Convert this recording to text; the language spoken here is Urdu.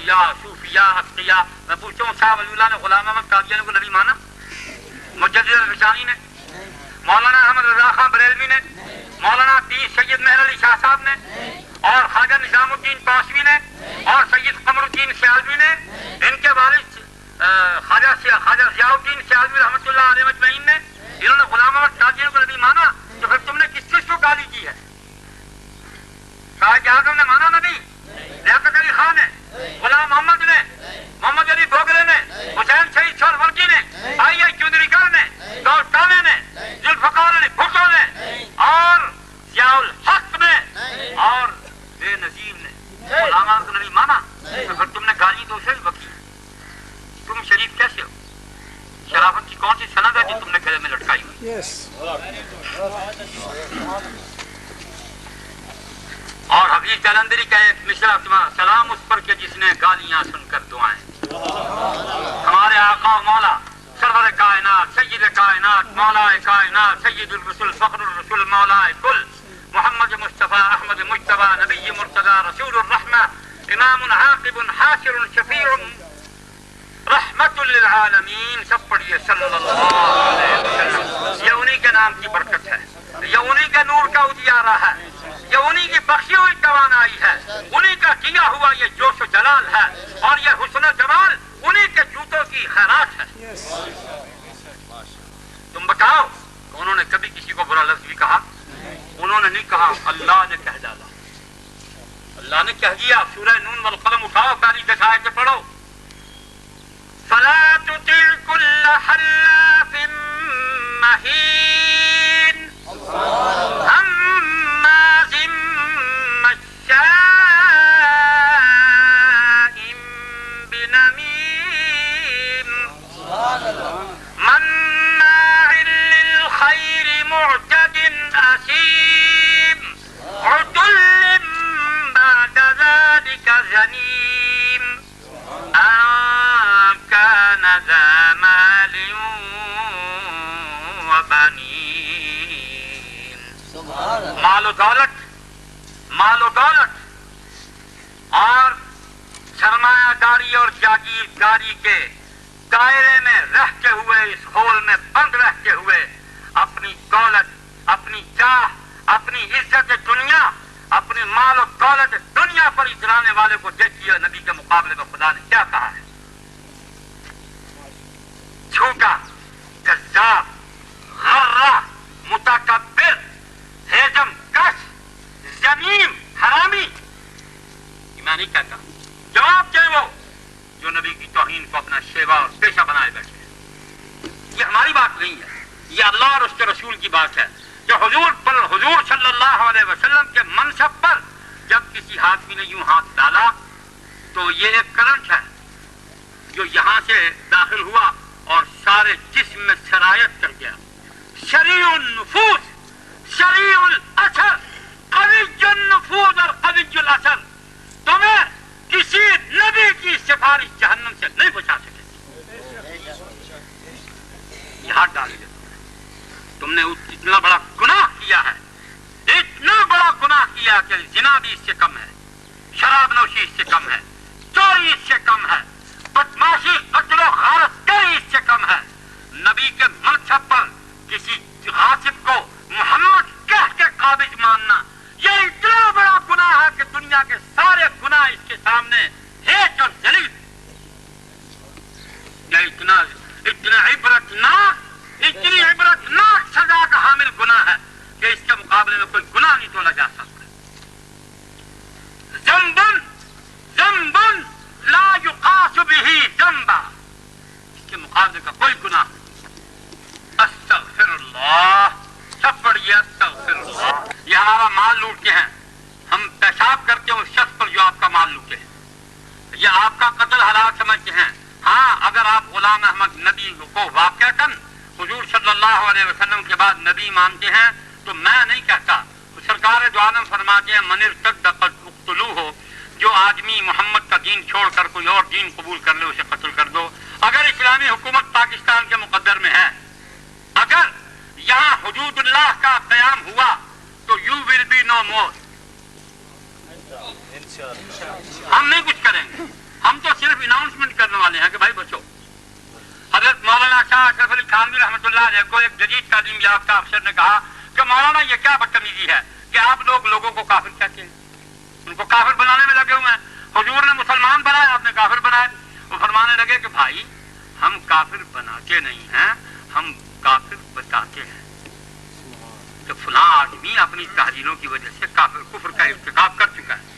اولیاء صوفیاء اتقیاء. میں پوچھتا ہوں شاہ ولی اللہ نے غلام احمد قادیانی کو نبی مانا؟ مجدد الفشانی نے؟ مولانا احمد رضا خان بریلوی نے؟ مولانا پیر سید مہر علی شاہ صاحب نے؟ اور خواجہ نظام الدین پاسوی نے؟ اور سید قمر الدین سیالوی نے؟ ان کے والد خواجہ ضیاء الدین سیالوی رحمۃ اللہ علیہ مجمعین نے؟ انہوں نے غلام احمد قادیانی کو نبی مانا؟ تو پھر تم نے کس چیز کو گالی کی ہے؟ قائد اعظم نے مانا نبی؟ لیاقت علی خان نے؟ غلام محمد نے؟ محمد علی بھوگلے نے؟ حسین شہید شور ورکی نے؟ آئی آئی چودھری نے؟ دولتانے نے؟ ذوالفقار علی بھٹو نے؟ اور ضیاء الحق نے؟ اور بے نظیر نے؟ غلام احمد کو نبی مانا؟ تو پھر تم نے گالی تو اسے بھی بکی. تم شریف کیسے ہو؟ شرافت کی کون سی سند ہے جو تم نے گلے میں لٹکائی ہوئی؟ اور حفیظ جلندری کا ایک مشرا سلام اس پر کہ جس نے گالیاں سن کر دعائیں. ہمارے آقا و مولا سرور کائنات سید کائنات مولا کائنات سید الرسول فخر الرسول مولا کل محمد مصطفیٰ احمد مجتبیٰ نبی مرتضی رسول الرحمہ امام عاقب حاشر شفیع رحمت للعالمین. سب پڑھیے صلی اللہ علیہ وسلم. یہ انہی کے نام کی برکت ہے, یہ انہی کے نور کا اجیارہ ہے, یہ انہی کی بخشی ہوئی توانائی ہے, انہی کا کیا ہوا یہ جوش و جلال ہے, اور یہ حسن و جمال انہی کے جوتوں کی خیرات ہے. تم بتاؤ انہوں نے کبھی کسی کو برا لفظ بھی کہا؟ انہوں نے نہیں کہا, اللہ نے کہہ ڈالا. اللہ نے کہہ دیا. سورہ نون والقلم اٹھاؤ, پہلی 10 آیتیں پڑھو. فلا تطع كل حلاف مهين هماز مشاء بنميم مناع للخير معتد أثيم عتل بعد ذلك زنيم كان ذا مال وبنين. مال و دولت اور سرمایہ داری اور جاگیرداری کے دائرے میں رہتے ہوئے, اس ہول میں بند رہتے ہوئے, اپنی دولت, اپنی جاہ, اپنی عزت دنیا, اپنی مال و دولت دنیا پر اجرانے والے کو دیکھیے نبی کے مقابلے میں خدا نے کیا کہا ہے. جھوٹا, کذاب, غرہ, متکبر, ہیجم کش, ذمیم, حرامی. میں نہیں کہتا, جواب دے وہ جو نبی کی توہین کو اپنا شیوا اور پیشہ بنائے بیٹھے. یہ ہماری بات نہیں ہے, یہ اللہ اور اس کے رسول کی بات ہے. جو حضور صلی اللہ علیہ وسلم کے منصب پر جب کسی آدمی نے یوں ہاتھ ڈالا تو یہ ایک کرنٹ ہے جو یہاں سے داخل ہوا اور سارے جسم میں سرایت کر گیا. شریع النفوذ, شریع الاثر, قوی النفوذ اور قوی الاثر. تمہیں کسی نبی کی سفارش جہنم سے نہیں بچا سکے. یہ ہاتھ ڈال دیا تم نے اتنا بڑا گناہ کیا ہے, اتنا بڑا گناہ کیا کہ زنا بھی اس سے کم ہے, شراب نوشی اس سے کم ہے, چوری اس سے کم ہے, بدماشی قتل و غارت کاری اس سے کم ہے. نبی کے منصب پر کسی غاصب کو محمد کہہ کے قابض ماننا یہ اتنا بڑا گناہ ہے کہ دنیا کے سارے گناہ اس کے سامنے ہیچ اور ذلیل. یہ اتنا اتنی عبرتناک سزا کا حامل گناہ ہے کہ اس کے مقابلے میں کوئی گناہ نہیں تولا جا سکتا. ذنب لا یقاس به ذنبا, اس کے مقابلے کا کوئی گناہ نہیں. استغفر اللہ, سب پڑھیے استغفر اللہ. یہ ہمارا مال لوٹتے ہیں, ہم پیشاب کرتے ہیں اس شخص پر جو آپ کا مال لوٹے, یہ آپ کا قتل حلال سمجھتے ہیں. ہاں, اگر آپ غلام احمد نبی کو واقعتاً حضور صلی اللہ علیہ وسلم کے بعد نبی مانتے ہیں تو میں نہیں کہتا. سرکار دو عالم فرماتے ہیں من ارتد فاقتلوہ, جو آدمی محمد کا دین چھوڑ کر کوئی اور دین قبول کر لے اسے قتل کر دو. اگر اسلامی حکومت پاکستان کے مقدر میں ہے, اگر یہاں حدود اللہ کا قیام ہوا تو یو ول بی نو مور. ہم نہیں کچھ کریں گے, ہم تو صرف اناؤنسمنٹ کرنے والے ہیں کہ بھائی بچو. حضرت مولانا شاہ اشرف علی تھانوی رحمۃ اللہ علیہ کو ایک جدید تعلیم یافتہ افسر نے کہا کہ مولانا یہ کیا بدتمیزی ہے کہ آپ لوگوں کو کافر کہتے ہیں, ان کو کافر بنانے میں لگے ہوئے ہیں. حضور نے مسلمان بنائے, آپ نے کافر بنائے. وہ فرمانے لگے کہ بھائی ہم کافر بناتے نہیں ہیں, ہم کافر بتاتے ہیں کہ فلاں آدمی اپنی تحریروں کی وجہ سے کفر کا ارتکاب کر چکا ہے.